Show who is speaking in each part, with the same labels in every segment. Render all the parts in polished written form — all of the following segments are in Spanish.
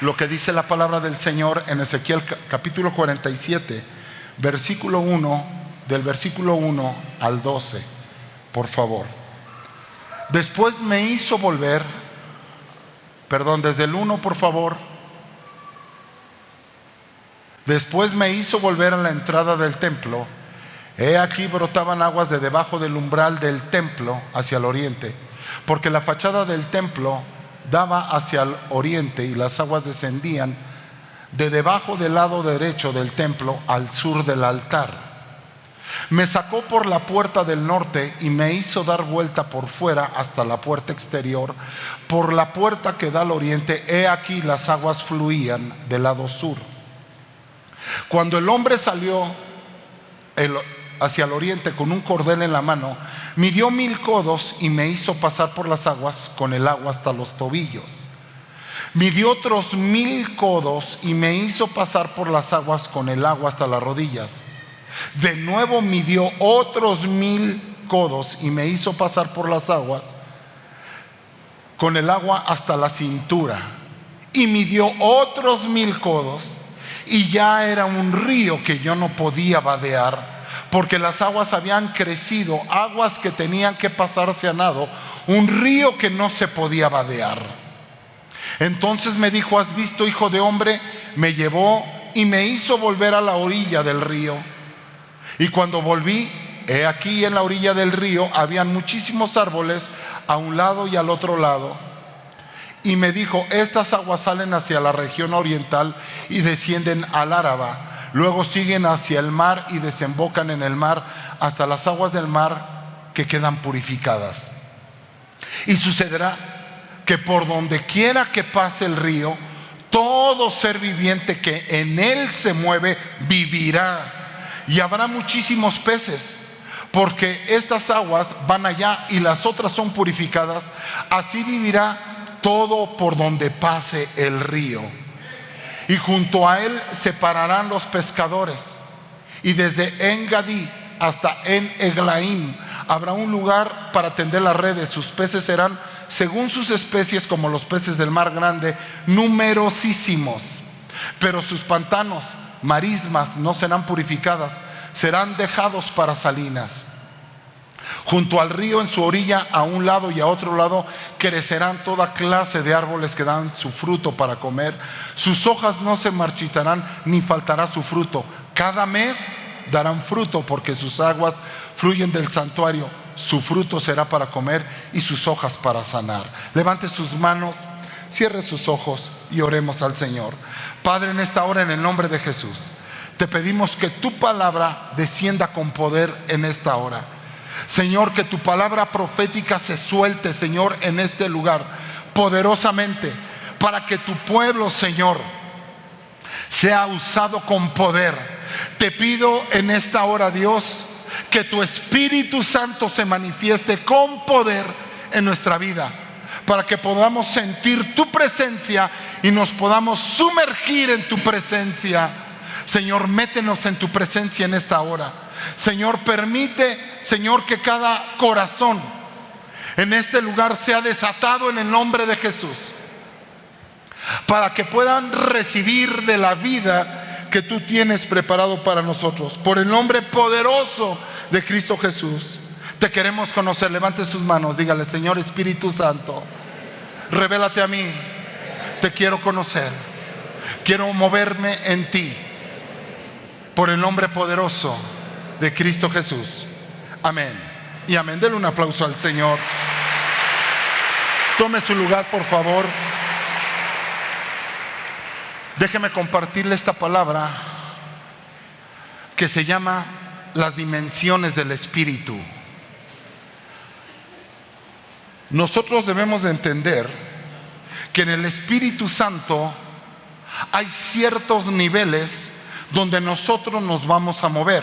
Speaker 1: lo que dice la palabra del Señor en Ezequiel capítulo 47, versículo 1, del versículo 1 al 12, por favor. Después me hizo volver, desde el 1, por favor. Después me hizo volver a la entrada del templo. He aquí brotaban aguas de debajo del umbral del templo hacia el oriente, porque la fachada del templo daba hacia el oriente y las aguas descendían de debajo del lado derecho del templo al sur del altar. Me sacó por la puerta del norte y me hizo dar vuelta por fuera hasta la puerta exterior. Por la puerta que da al oriente, he aquí las aguas fluían del lado sur. Cuando el hombre salió hacia el oriente con un cordel en la mano, midió 1000 codos y me hizo pasar por las aguas con el agua hasta los tobillos. Midió otros 1000 codos y me hizo pasar por las aguas con el agua hasta las rodillas. De nuevo midió otros 1000 codos y me hizo pasar por las aguas con el agua hasta la cintura. Y midió otros 1000 codos y ya era un río que yo no podía vadear, porque las aguas habían crecido, aguas que tenían que pasarse a nado, un río que no se podía vadear. Entonces me dijo: ¿has visto, hijo de hombre? Me llevó y me hizo volver a la orilla del río. Y cuando volví, he aquí en la orilla del río habían muchísimos árboles a un lado y al otro lado. Y me dijo: estas aguas salen hacia la región oriental y descienden al Áraba. Luego siguen hacia el mar y desembocan en el mar hasta las aguas del mar que quedan purificadas. Y sucederá que por donde quiera que pase el río, todo ser viviente que en él se mueve vivirá. Y habrá muchísimos peces, porque estas aguas van allá y las otras son purificadas. Así vivirá todo por donde pase el río. Y junto a él se pararán los pescadores. Y desde En-Gadí hasta En-Eglaim habrá un lugar para tender las redes. Sus peces serán según sus especies, como los peces del mar grande, numerosísimos. Pero sus pantanos, marismas, no serán purificadas, serán dejados para salinas. Junto al río, en su orilla, a un lado y a otro lado, crecerán toda clase de árboles que dan su fruto para comer. Sus hojas no se marchitarán, ni faltará su fruto. Cada mes darán fruto, porque sus aguas fluyen del santuario. Su fruto será para comer y sus hojas para sanar. Levante sus manos, cierre sus ojos y oremos al Señor. Padre, en esta hora, en el nombre de Jesús, te pedimos que tu palabra descienda con poder en esta hora. Señor, que tu palabra profética se suelte, Señor, en este lugar poderosamente, para que tu pueblo, Señor, sea usado con poder. Te pido en esta hora, Dios, que tu Espíritu Santo se manifieste con poder en nuestra vida, para que podamos sentir tu presencia y nos podamos sumergir en tu presencia. Señor, métenos en tu presencia en esta hora. Señor, permite, Señor, que cada corazón en este lugar sea desatado en el nombre de Jesús, para que puedan recibir de la vida que tú tienes preparado para nosotros. Por el nombre poderoso de Cristo Jesús, te queremos conocer. Levante sus manos, dígale: Señor Espíritu Santo, revélate a mí, te quiero conocer, quiero moverme en ti. Por el nombre poderoso de Cristo Jesús. Amén y amén. Denle un aplauso al Señor. Tome su lugar, por favor. Déjeme compartirle esta palabra que se llama las dimensiones del Espíritu. Nosotros debemos de entender que en el Espíritu Santo hay ciertos niveles donde nosotros nos vamos a mover.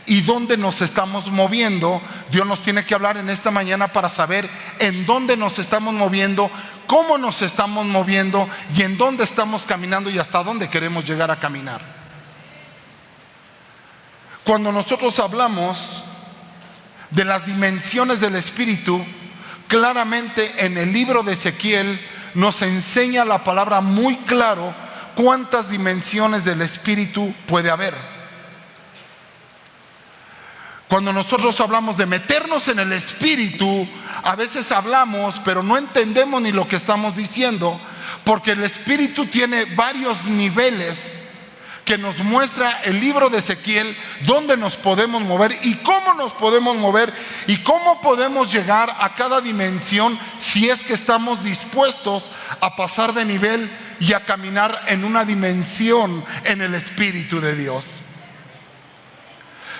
Speaker 1: Y donde nos estamos moviendo, Dios nos tiene que hablar en esta mañana para saber en dónde nos estamos moviendo, cómo nos estamos moviendo y en dónde estamos caminando y hasta dónde queremos llegar a caminar. Cuando nosotros hablamos de las dimensiones del Espíritu, claramente en el libro de Ezequiel nos enseña la palabra muy claro cuántas dimensiones del espíritu puede haber. Cuando nosotros hablamos de meternos en el espíritu, a veces hablamos, pero no entendemos ni lo que estamos diciendo, porque el espíritu tiene varios niveles que nos muestra el libro de Ezequiel, dónde nos podemos mover y cómo nos podemos mover y cómo podemos llegar a cada dimensión si es que estamos dispuestos a pasar de nivel y a caminar en una dimensión en el Espíritu de Dios.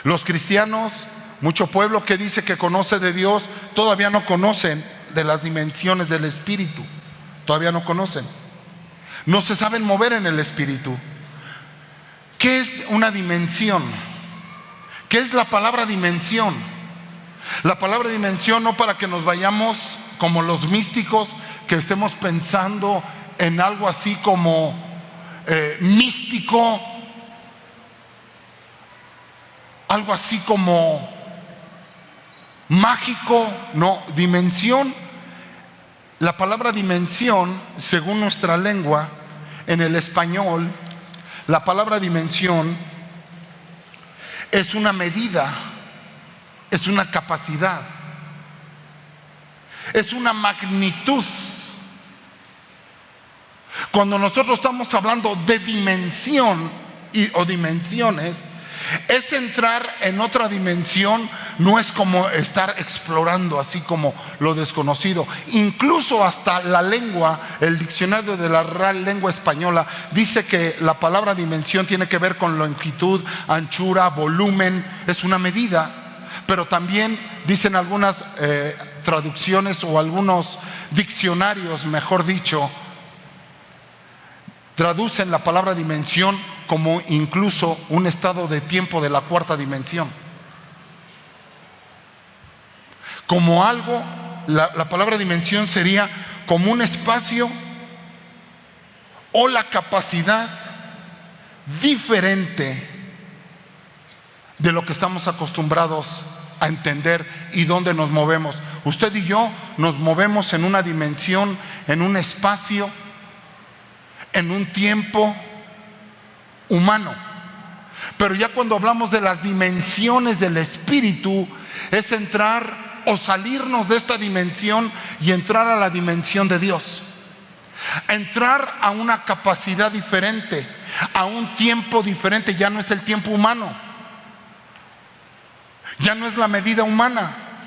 Speaker 1: Los cristianos, mucho pueblo que dice que conoce de Dios, todavía no conocen de las dimensiones del Espíritu. Todavía no conocen. No se saben mover en el Espíritu. ¿Qué es una dimensión? ¿Qué es la palabra dimensión? La palabra dimensión, no para que nos vayamos como los místicos, que estemos pensando en algo así como místico, algo así como mágico. No, dimensión. La palabra dimensión, según nuestra lengua, en el español, la palabra dimensión es una medida, es una capacidad, es una magnitud. Cuando nosotros estamos hablando de dimensión o dimensiones, es entrar en otra dimensión, no es como estar explorando así como lo desconocido. Incluso hasta la lengua, el diccionario de la Real Lengua Española dice que la palabra dimensión tiene que ver con longitud, anchura, volumen, es una medida. Pero también dicen algunas traducciones o algunos diccionarios, mejor dicho, traducen la palabra dimensión como incluso un estado de tiempo de la cuarta dimensión. Como algo, la palabra dimensión sería como un espacio o la capacidad diferente de lo que estamos acostumbrados a entender y dónde nos movemos. Usted y yo nos movemos en una dimensión, en un espacio, en un tiempo humano. Pero ya cuando hablamos de las dimensiones del espíritu, es entrar o salirnos de esta dimensión y entrar a la dimensión de Dios. Entrar a una capacidad diferente, a un tiempo diferente. Ya no es el tiempo humano, ya no es la medida humana,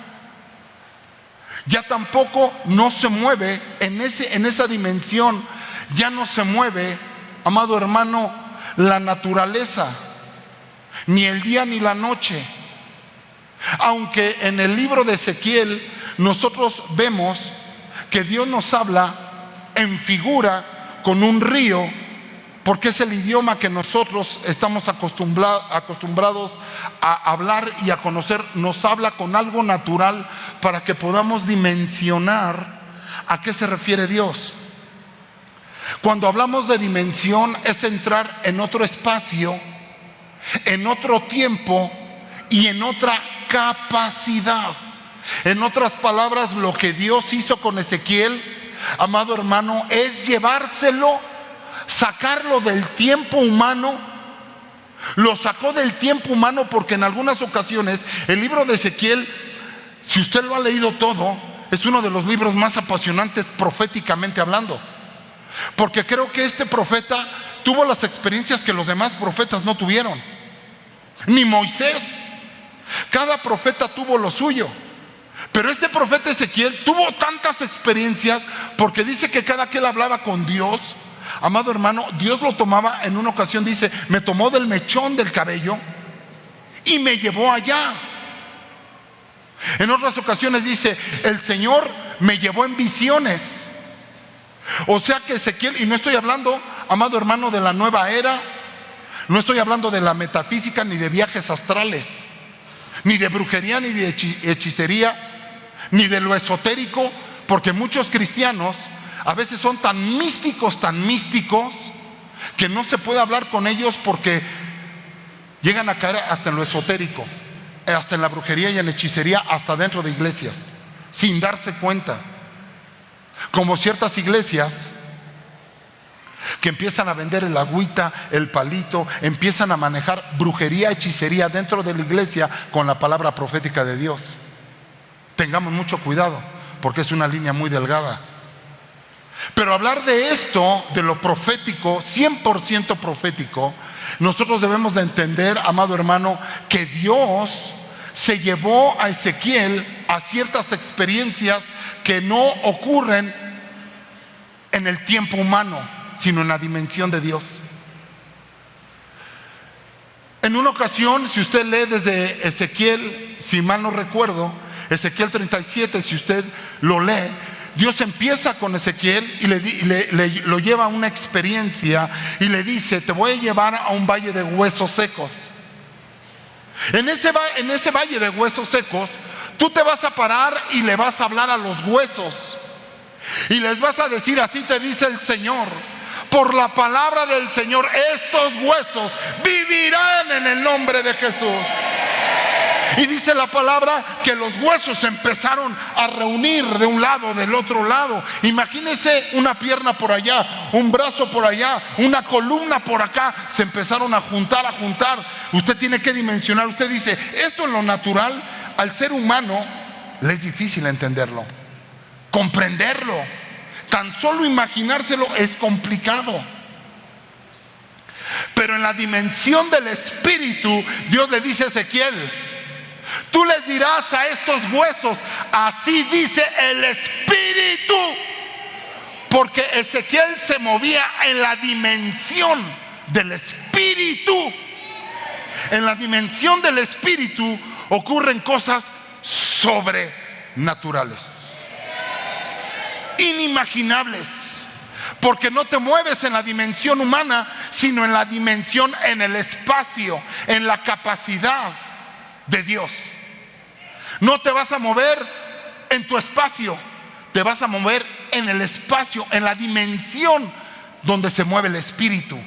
Speaker 1: ya tampoco no se mueve en esa dimensión. Ya no se mueve, amado hermano, la naturaleza, ni el día ni la noche. Aunque en el libro de Ezequiel nosotros vemos que Dios nos habla en figura con un río, porque es el idioma que nosotros estamos acostumbrados a hablar y a conocer. Nos habla con algo natural para que podamos dimensionar a qué se refiere Dios. Cuando hablamos de dimensión, es entrar en otro espacio, en otro tiempo y en otra capacidad. En otras palabras, lo que Dios hizo con Ezequiel, amado hermano, es llevárselo, sacarlo del tiempo humano. Lo sacó del tiempo humano porque en algunas ocasiones el libro de Ezequiel, si usted lo ha leído todo, es uno de los libros más apasionantes proféticamente hablando. Porque creo que este profeta tuvo las experiencias que los demás profetas no tuvieron, ni Moisés. Cada profeta tuvo lo suyo, pero este profeta Ezequiel tuvo tantas experiencias, porque dice que cada que él hablaba con Dios, amado hermano, Dios lo tomaba. En una ocasión dice, me tomó del mechón del cabello y me llevó allá. En otras ocasiones dice, el Señor me llevó en visiones. O sea que Ezequiel, y no estoy hablando, amado hermano, de la nueva era, no estoy hablando de la metafísica, ni de viajes astrales, ni de brujería, ni de hechicería, ni de lo esotérico, porque muchos cristianos a veces son tan místicos, que no se puede hablar con ellos, porque llegan a caer hasta en lo esotérico, hasta en la brujería y en hechicería, hasta dentro de iglesias, sin darse cuenta. Como ciertas iglesias que empiezan a vender el agüita, el palito, empiezan a manejar brujería, hechicería dentro de la iglesia con la palabra profética de Dios. Tengamos mucho cuidado, porque es una línea muy delgada. Pero hablar de esto, de lo profético, 100% profético, nosotros debemos de entender, amado hermano, que Dios se llevó a Ezequiel a ciertas experiencias que no ocurren en el tiempo humano, sino en la dimensión de Dios. En una ocasión, si usted lee desde Ezequiel, si mal no recuerdo, Ezequiel 37, si usted lo lee, Dios empieza con Ezequiel y lo lleva a una experiencia y le dice: te voy a llevar a un valle de huesos secos. En ese valle de huesos secos, tú te vas a parar y le vas a hablar a los huesos y les vas a decir: así te dice el Señor, por la palabra del Señor, estos huesos vivirán en el nombre de Jesús. Y dice la palabra que los huesos se empezaron a reunir de un lado, del otro lado. Imagínese una pierna por allá, un brazo por allá, una columna por acá. Se empezaron a juntar, a juntar. Usted tiene que dimensionar. Usted dice: esto en lo natural, al ser humano le es difícil entenderlo, comprenderlo. Tan solo imaginárselo es complicado. Pero en la dimensión del Espíritu, Dios le dice a Ezequiel: tú les dirás a estos huesos, así dice el Espíritu. Porque Ezequiel se movía en la dimensión del Espíritu. En la dimensión del Espíritu ocurren cosas sobrenaturales, inimaginables, porque no te mueves en la dimensión humana, sino en la dimensión, en el espacio, en la capacidad de Dios. No te vas a mover en tu espacio, te vas a mover en el espacio, en la dimensión donde se mueve el Espíritu.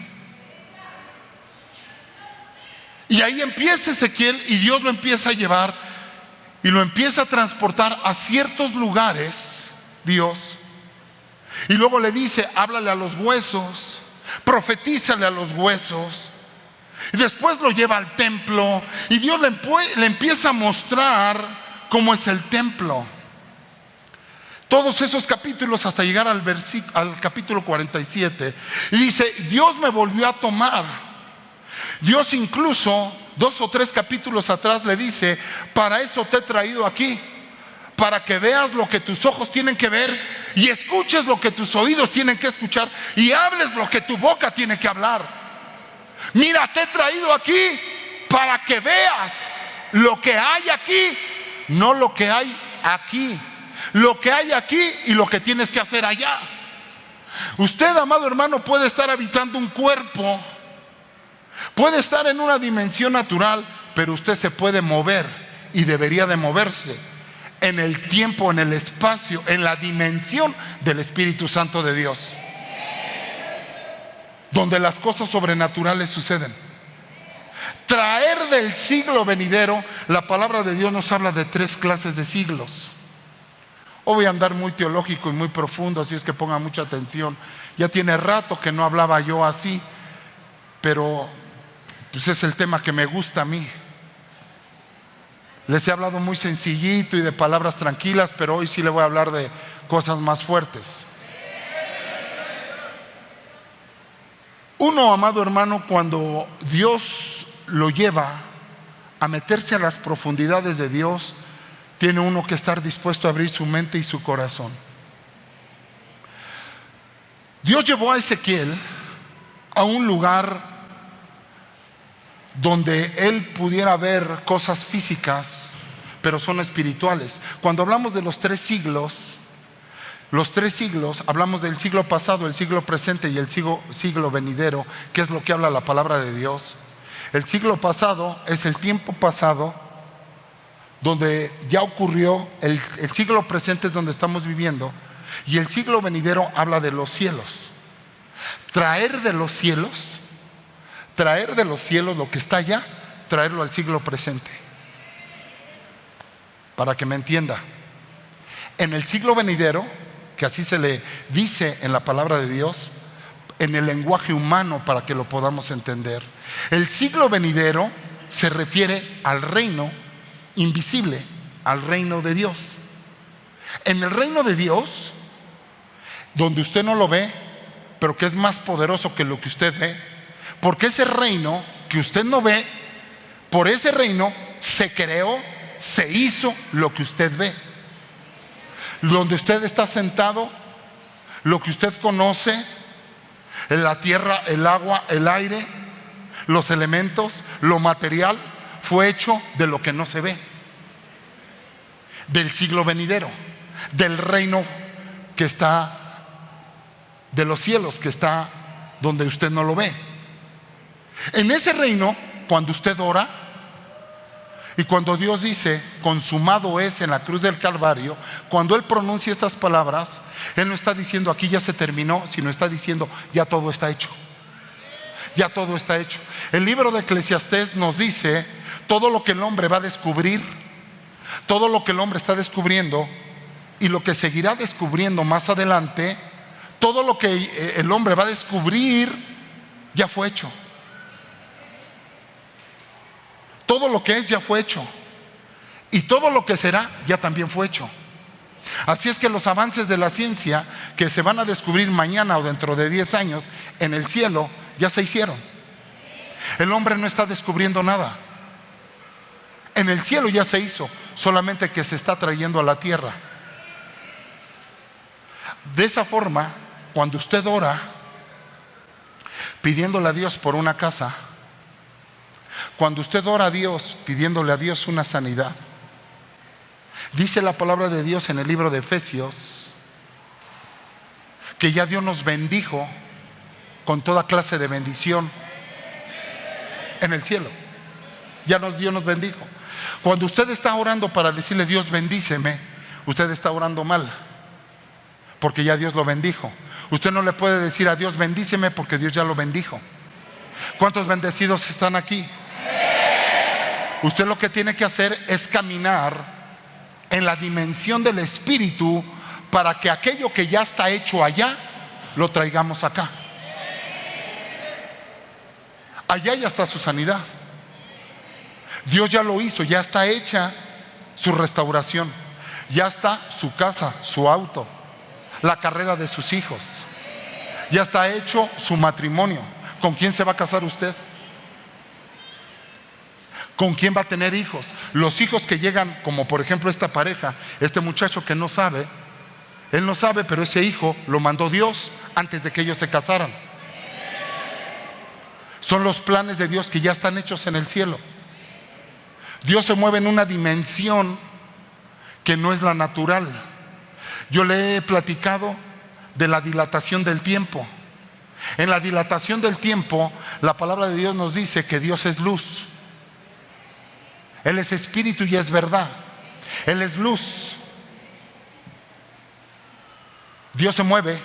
Speaker 1: Y ahí empieza Ezequiel, y Dios lo empieza a llevar y lo empieza a transportar a ciertos lugares, Dios. Y luego le dice: háblale a los huesos, profetízale a los huesos. Y después lo lleva al templo y Dios le empieza a mostrar cómo es el templo. Todos esos capítulos hasta llegar al capítulo 47. Y dice: Dios me volvió a tomar. Dios incluso 2 o 3 capítulos atrás le dice: para eso te he traído aquí, para que veas lo que tus ojos tienen que ver y escuches lo que tus oídos tienen que escuchar y hables lo que tu boca tiene que hablar. Mira, te he traído aquí para que veas lo que hay aquí, no lo que hay aquí. Lo que hay aquí y lo que tienes que hacer allá. Usted, amado hermano, puede estar habitando un cuerpo, puede estar en una dimensión natural, pero usted se puede mover y debería de moverse en el tiempo, en el espacio, en la dimensión del Espíritu Santo de Dios, donde las cosas sobrenaturales suceden. Traer del siglo venidero, la palabra de Dios nos habla de 3 clases de siglos. Hoy voy a andar muy teológico y muy profundo, así es que pongan mucha atención. Ya tiene rato que no hablaba yo así, pero pues es el tema que me gusta a mí. Les he hablado muy sencillito y de palabras tranquilas, pero hoy sí le voy a hablar de cosas más fuertes. Uno, amado hermano, cuando Dios lo lleva a meterse a las profundidades de Dios, tiene uno que estar dispuesto a abrir su mente y su corazón. Dios llevó a Ezequiel a un lugar donde él pudiera ver cosas físicas, pero son espirituales. Cuando hablamos de los 3 siglos, hablamos del siglo pasado, el siglo presente y el siglo venidero, que es lo que habla la palabra de Dios. El siglo pasado es el tiempo pasado, donde ya ocurrió. El siglo presente es donde estamos viviendo, y el siglo venidero habla de los cielos. Traer de los cielos lo que está allá, traerlo al siglo presente, para que me entienda. En el siglo venidero, que así se le dice en la palabra de Dios, en el lenguaje humano para que lo podamos entender. El siglo venidero se refiere al reino invisible, al reino de Dios. En el reino de Dios, donde usted no lo ve, pero que es más poderoso que lo que usted ve, porque ese reino que usted no ve, por ese reino se creó, se hizo lo que usted ve. Donde usted está sentado, lo que usted conoce, la tierra, el agua, el aire, los elementos, lo material, fue hecho de lo que no se ve, del siglo venidero, del reino que está de los cielos, que está donde usted no lo ve. En ese reino, cuando usted ora y cuando Dios dice consumado es en la cruz del Calvario, cuando Él pronuncia estas palabras, Él no está diciendo aquí ya se terminó, sino está diciendo ya todo está hecho. Ya todo está hecho. El libro de Eclesiastés nos dice todo lo que el hombre va a descubrir, todo lo que el hombre está descubriendo y lo que seguirá descubriendo más adelante. Todo lo que el hombre va a descubrir ya fue hecho. Todo lo que es ya fue hecho. Y todo lo que será ya también fue hecho. Así es que los avances de la ciencia que se van a descubrir mañana o dentro de 10 años en el cielo ya se hicieron. El hombre no está descubriendo nada. En el cielo ya se hizo, solamente que se está trayendo a la tierra. De esa forma, cuando usted ora pidiéndole a Dios por una casa, cuando usted ora a Dios pidiéndole a Dios una sanidad, dice la palabra de Dios en el libro de Efesios que ya Dios nos bendijo con toda clase de bendición en el cielo. Dios nos bendijo. Cuando usted está orando para decirle Dios bendíceme, usted está orando mal, porque ya Dios lo bendijo. Usted no le puede decir a Dios bendíceme porque Dios ya lo bendijo. ¿Cuántos bendecidos están aquí? Usted lo que tiene que hacer es caminar en la dimensión del Espíritu para que aquello que ya está hecho allá lo traigamos acá. Allá ya está su sanidad. Dios ya lo hizo, ya está hecha su restauración, ya está su casa, su auto, la carrera de sus hijos, ya está hecho su matrimonio. ¿Con quién se va a casar usted? ¿Con quién va a tener hijos? Los hijos que llegan, como por ejemplo esta pareja, este muchacho que no sabe, él no sabe, pero ese hijo lo mandó Dios antes de que ellos se casaran. Son los planes de Dios que ya están hechos en el cielo. Dios se mueve en una dimensión que no es la natural. Yo le he platicado de la dilatación del tiempo. En la dilatación del tiempo, la palabra de Dios nos dice que Dios es luz. Él es espíritu y es verdad. Él es luz. Dios se mueve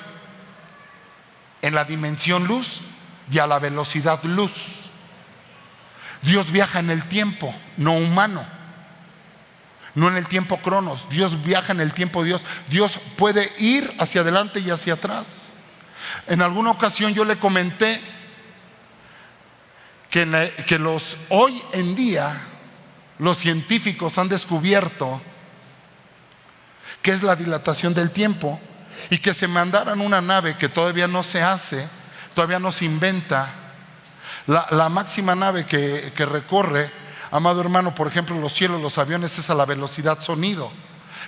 Speaker 1: en la dimensión luz y a la velocidad luz. Dios viaja en el tiempo, no humano, no en el tiempo cronos. Dios viaja en el tiempo de Dios. Dios puede ir hacia adelante y hacia atrás. En alguna ocasión yo le comenté que hoy en día los científicos han descubierto qué es la dilatación del tiempo y que se mandaran una nave que todavía no se hace, todavía no se inventa. La máxima nave que recorre, amado hermano, por ejemplo, los cielos, los aviones, es a la velocidad sonido.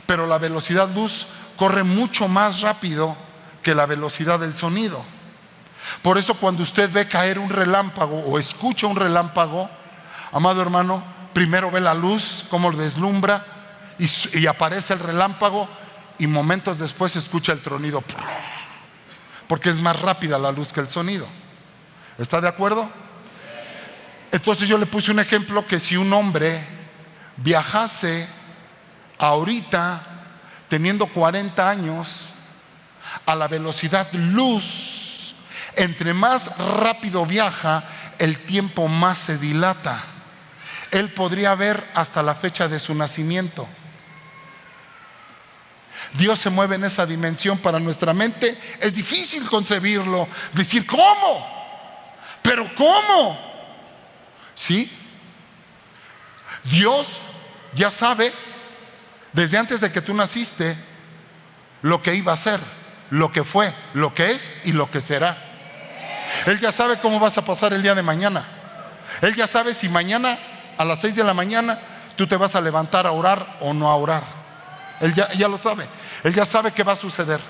Speaker 1: Pero la velocidad luz corre mucho más rápido que la velocidad del sonido. Por eso cuando usted ve caer un relámpago o escucha un relámpago, amado hermano, primero ve la luz, cómo deslumbra y aparece el relámpago y momentos después escucha el tronido. Porque es más rápida la luz que el sonido. ¿Está de acuerdo? Entonces yo le puse un ejemplo que si un hombre viajase ahorita teniendo 40 años a la velocidad luz, entre más rápido viaja, el tiempo más se dilata. Él podría ver hasta la fecha de su nacimiento. Dios se mueve en esa dimensión. Para nuestra mente es difícil concebirlo, decir ¿cómo? ¿Pero cómo? ¿Sí? Dios ya sabe desde antes de que tú naciste lo que iba a ser, lo que fue, lo que es y lo que será. Él ya sabe cómo vas a pasar el día de mañana. Él ya sabe si mañana a las 6 de la mañana tú te vas a levantar a orar o no a orar. Él ya lo sabe. Él ya sabe qué va a suceder.